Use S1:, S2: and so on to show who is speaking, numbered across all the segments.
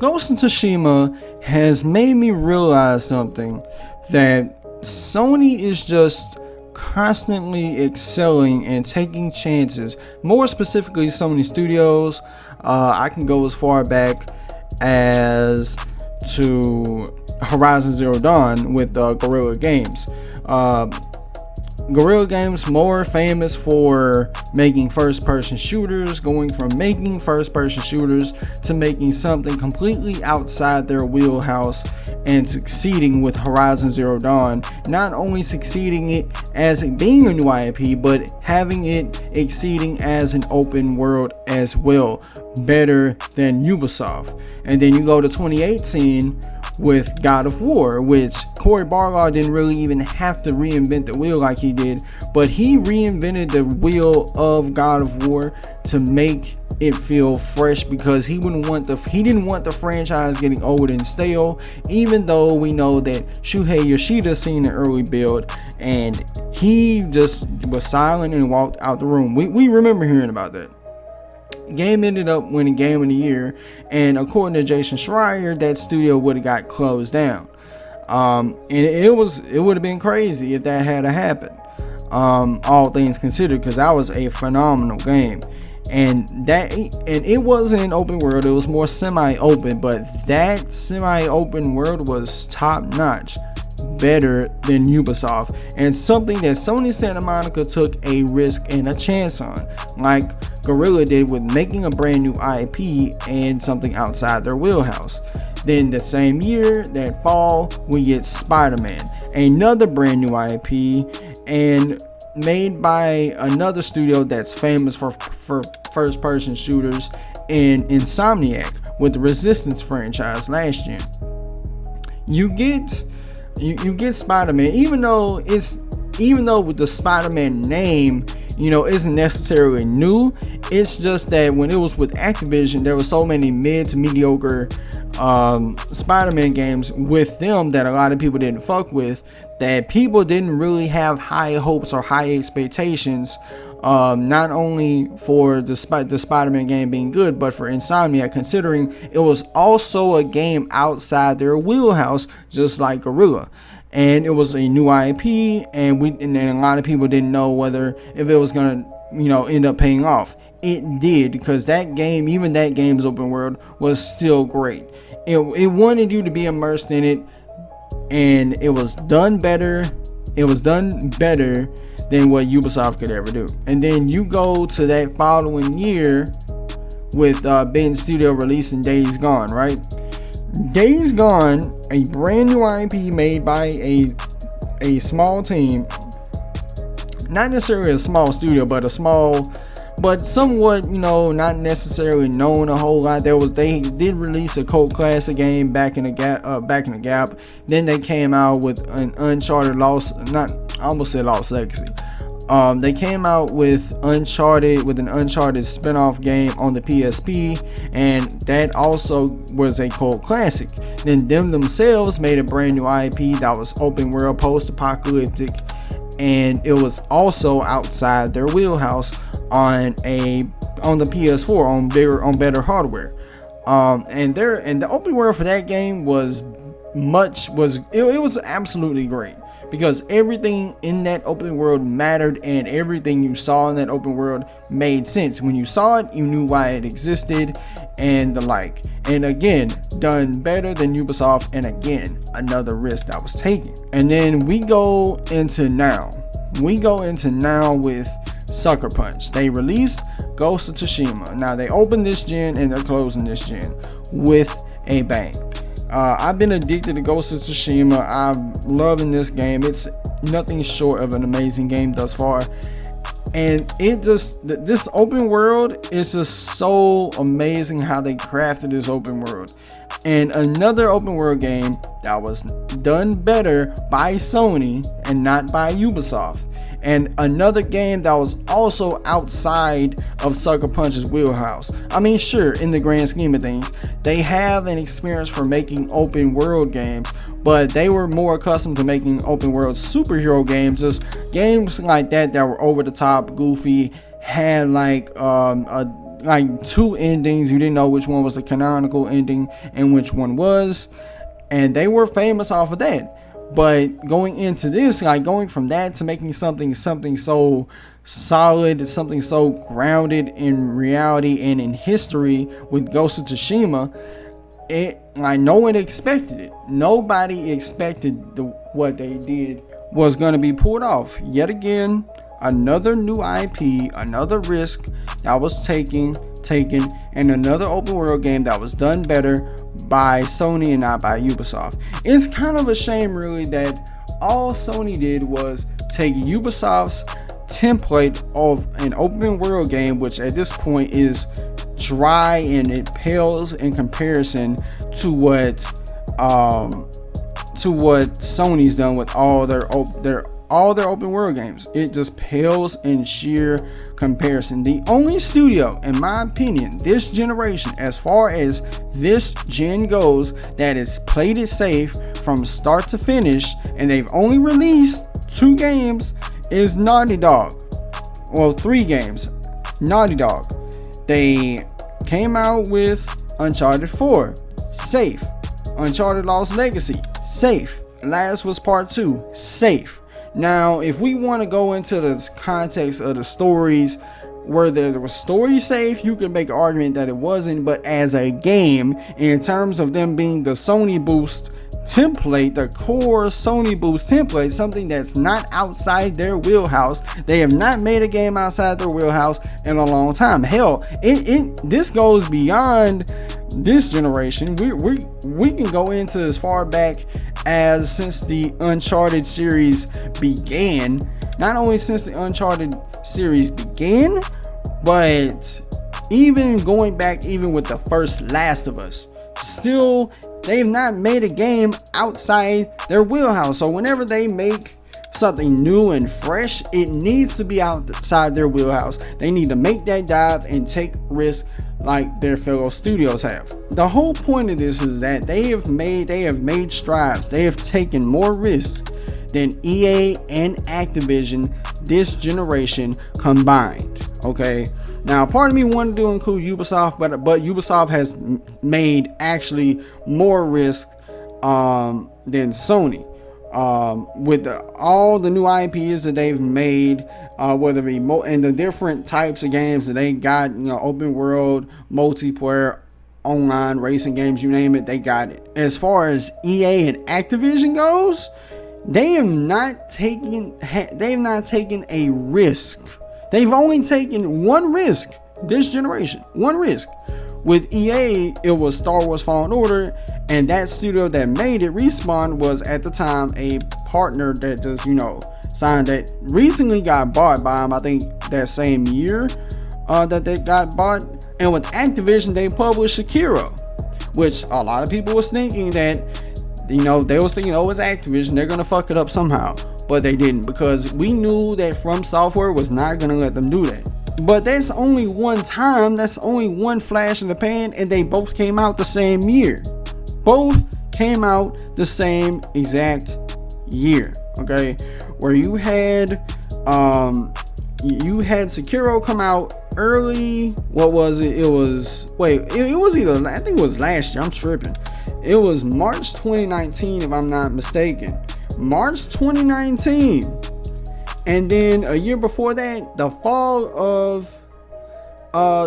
S1: Ghost of Tsushima has made me realize something, that Sony is just constantly excelling and taking chances. More specifically, Sony Studios. I can go as far back as to Horizon Zero Dawn with Guerrilla Games. Guerrilla Games, more famous for making first-person shooters, going from making first-person shooters to making something completely outside their wheelhouse and succeeding with Horizon Zero Dawn. Not only succeeding it as it being a new IP, but having it exceeding as an open world as well, better than Ubisoft. And then you go to 2018 with God of War, which Cory Barlog didn't really even have to reinvent the wheel like he did, but he reinvented the wheel of God of War to make it feel fresh, because he didn't want the franchise getting old and stale, even though we know that Shuhei Yoshida seen the early build and he just was silent and walked out the room. We remember hearing about that. Game ended up winning Game of the Year, and according to Jason Schreier, that studio would have got closed down. And it would have been crazy if that had happened. All things considered, because that was a phenomenal game, and it wasn't an open world; it was more semi-open. But that semi-open world was top-notch, better than Ubisoft, and something that Sony Santa Monica took a risk and a chance on, like Guerrilla did with making a brand new IP and something outside their wheelhouse. Then the same year, that fall, we get Spider-Man, another brand new IP and made by another studio that's famous for first-person shooters, in Insomniac with the Resistance franchise last year. You get Spider-Man, even though with the Spider-Man name, isn't necessarily new. It's just that when it was with Activision, there were so many mid to mediocre Spider-Man games with them that a lot of people didn't fuck with, that people didn't really have high hopes or high expectations, not only for the Spider-Man game being good, but for Insomniac, considering it was also a game outside their wheelhouse, just like Guerrilla. And it was a new IP, and a lot of people didn't know if it was gonna, end up paying off. It did, because that game's open world was still great. It wanted you to be immersed in it, and it was done better. It was done better than what Ubisoft could ever do. And then you go to that following year with Bend Studio releasing Days Gone, right? Days Gone, a brand new IP made by a small team, not necessarily a small studio, but somewhat, not necessarily known a whole lot. They did release a cult classic game back in the gap. Then they came out with an Uncharted Lost Legacy. They came out with an Uncharted spin-off game on the PSP, and that also was a cult classic. Then them themselves made a brand new IP that was open world, post-apocalyptic, and it was also outside their wheelhouse on the PS4 on better hardware. And the open world for that game was absolutely great, because everything in that open world mattered, and everything you saw in that open world made sense. When you saw it, you knew why it existed and the like. And again, done better than Ubisoft, and again, another risk that was taken. And then we go into now with Sucker Punch. They released Ghost of Tsushima. Now they opened this gen and they're closing this gen with a bang. I've been addicted to Ghost of Tsushima. I'm loving this game. It's nothing short of an amazing game thus far. And this open world is just so amazing how they crafted this open world. And another open world game that was done better by Sony and not by Ubisoft. And another game that was also outside of Sucker Punch's wheelhouse. I mean, sure, in the grand scheme of things, they have an experience for making open world games, but they were more accustomed to making open world superhero games, just games like that were over the top, goofy, had like like two endings. You didn't know which one was the canonical ending and which one was, and they were famous off of that. But going into this, like going from that to making something so solid, something so grounded in reality and in history with Ghost of Tsushima, no one expected it. Nobody expected what they did was going to be pulled off. Yet again, another new IP, another risk that was taken, and another open world game that was done better by Sony and not by Ubisoft. It's kind of a shame, really, that all Sony did was take Ubisoft's template of an open world game, which at this point is dry and it pales in comparison to what Sony's done with all their open world games. It just pales in sheer comparison. The only studio, in my opinion, this generation, as far as this gen goes, that has played it safe from start to finish, and they've only released 2 games, is Naughty Dog. Well, 3 games. Naughty Dog. They came out with Uncharted 4, safe. Uncharted Lost Legacy, safe. Last was Part 2, safe. Now, if we want to go into the context of the stories, where there was story safe, you can make an argument that it wasn't. But as a game, in terms of them being the Sony Boost template, the core Sony Boost template, something that's not outside their wheelhouse. They have not made a game outside their wheelhouse in a long time. Hell, this goes beyond this generation. We can go into as far back as since the Uncharted series began. Not only since the Uncharted series began, but even going back even with the first Last of Us, still they've not made a game outside their wheelhouse. So whenever they make something new and fresh, it needs to be outside their wheelhouse. They need to make that dive and take risks like their fellow studios have. The whole point of this is that they have made strides. They have taken more risks than EA and Activision this generation combined. Okay, now part of me wanted to include Ubisoft, but Ubisoft has made actually more risk than Sony. With all the new IPs that they've made, whether it be and the different types of games that they got, open world, multiplayer, online racing games, you name it, they got it. As far as EA and Activision goes, they have not taken a risk. They've only taken one risk this generation. One risk. With EA, it was Star Wars Fallen Order, and that studio that made it, Respawn, was at the time a partner that just, signed, that recently got bought by them, I think that same year that they got bought. And with Activision, they published Sekiro, which a lot of people was thinking that, they was thinking, oh, it's Activision, they're gonna fuck it up somehow. But they didn't, because we knew that From Software was not gonna let them do that. But that's only one time, that's only one flash in the pan, and they both came out the same year. Both came out the same exact year, okay? Where you had Sekiro come out early. What was it? It was either, I think it was last year. I'm tripping. It was March 2019, if I'm not mistaken. March 2019. And then a year before that, the fall of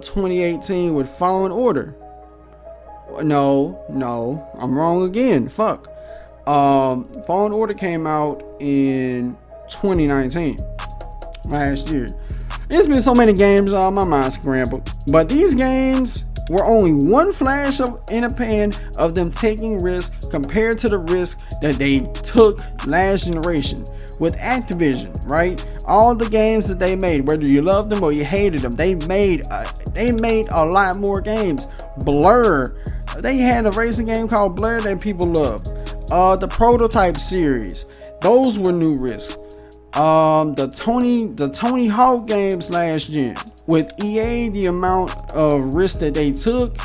S1: 2018 with Fallen Order. No, I'm wrong again. Fuck. Fallen Order came out in 2019, last year. It's been so many games, my mind scrambled. But these games were only one flash in a pan of them taking risks compared to the risk that they took last generation. With Activision, right? All the games that they made, whether you loved them or you hated them, they made a lot more games. Blur, they had a racing game called Blur that people loved. The Prototype series, those were new risks. The Tony Hawk games last gen. With EA, the amount of risk that they took,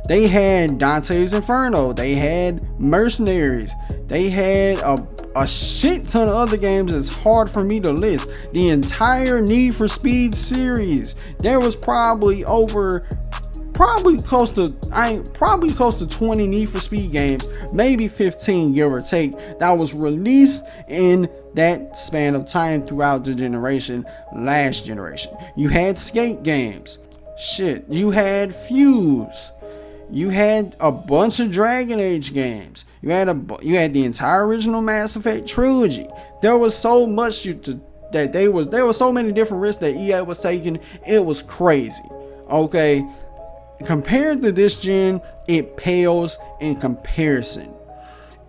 S1: they had Dante's Inferno, they had Mercenaries, they had a shit ton of other games. It's hard for me to list. The entire Need for Speed series, there was probably over probably close to 20 Need for Speed games, maybe 15 give or take, that was released in that span of time throughout the generation, last generation. You had skate games, shit, you had Fuse, you had a bunch of Dragon Age games, you had the entire original Mass Effect trilogy. There was so much there were so many different risks that EA was taking. It was crazy. Okay, compared to this gen, it pales in comparison.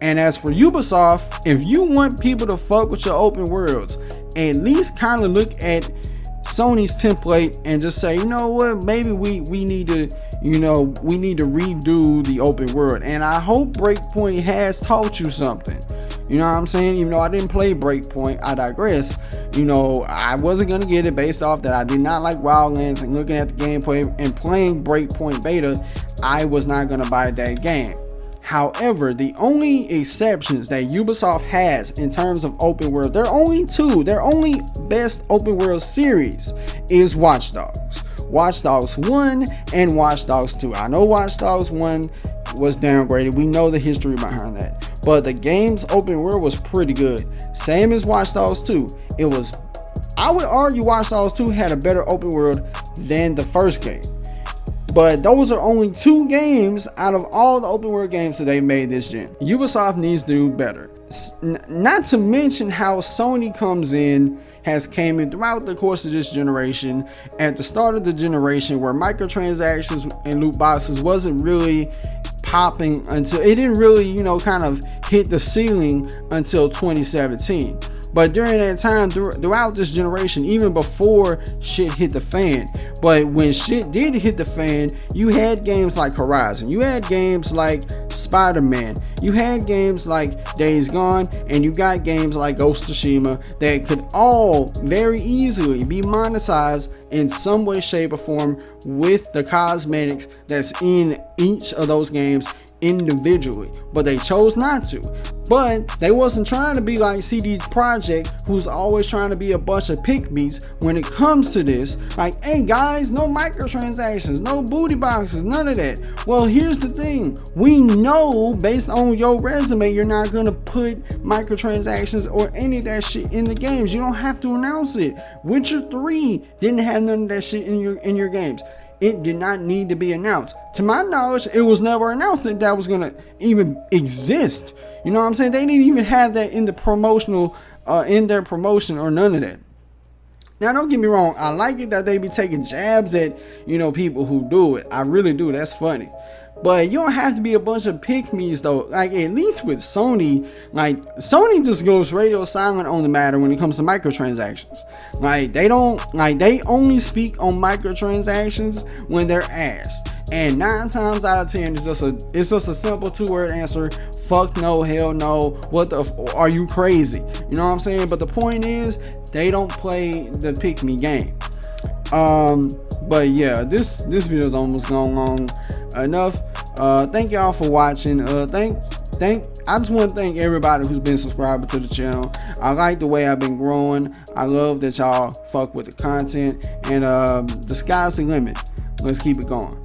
S1: And as for Ubisoft, if you want people to fuck with your open worlds, at least kind of look at Sony's template and just say, you know what, maybe we need to redo the open world. And I hope Breakpoint has taught you something. You know what I'm saying? Even though I didn't play Breakpoint, I digress. You know, I wasn't going to get it based off that I did not like Wildlands, and looking at the gameplay and playing Breakpoint beta, I was not going to buy that game. However, the only exceptions that Ubisoft has in terms of open world, there are only two. Their only best open world series is Watch Dogs. Watch Dogs 1 and Watch Dogs 2. I know Watch Dogs 1 was downgraded. We know the history behind that. But the game's open world was pretty good. Same as Watch Dogs 2. I would argue Watch Dogs 2 had a better open world than the first game. But those are only two games out of all the open world games that they made this gen. Ubisoft needs to do better. Not to mention how Sony came in throughout the course of this generation. At the start of the generation, where microtransactions and loot boxes wasn't really popping until it didn't really, kind of hit the ceiling until 2017. But during that time, throughout this generation, even before shit hit the fan, but when shit did hit the fan, you had games like Horizon, you had games like Spider-Man, you had games like Days Gone, and you got games like Ghost of Tsushima that could all very easily be monetized in some way, shape, or form with the cosmetics that's in each of those games individually, but they chose not to. But they wasn't trying to be like CD Projekt, who's always trying to be a bunch of pick-me's when it comes to this. Like, hey guys, no microtransactions, no booty boxes, none of that. Well, here's the thing. We know based on your resume, you're not gonna put microtransactions or any of that shit in the games. You don't have to announce it. Witcher 3 didn't have none of that shit in your games. It did not need to be announced. To my knowledge, it was never announced that was gonna even exist. You know what I'm saying? They didn't even have that in the promotional, in their promotion or none of that. Now, don't get me wrong. I like it that they be taking jabs at, people who do it. I really do. That's funny. But you don't have to be a bunch of pick-me's though. Like, at least with Sony, like, Sony just goes radio silent on the matter when it comes to microtransactions. Like, they only speak on microtransactions when they're asked. And 9 times out of 10, it's just a simple 2-word answer. Fuck no, hell no. Are you crazy? You know what I'm saying? But the point is, they don't play the pick-me game. But yeah, this video is almost gone long enough. Thank y'all for watching. I just want to thank everybody who's been subscribing to the channel. I like the way I've been growing. I love that y'all fuck with the content, and the sky's the limit. Let's keep it going.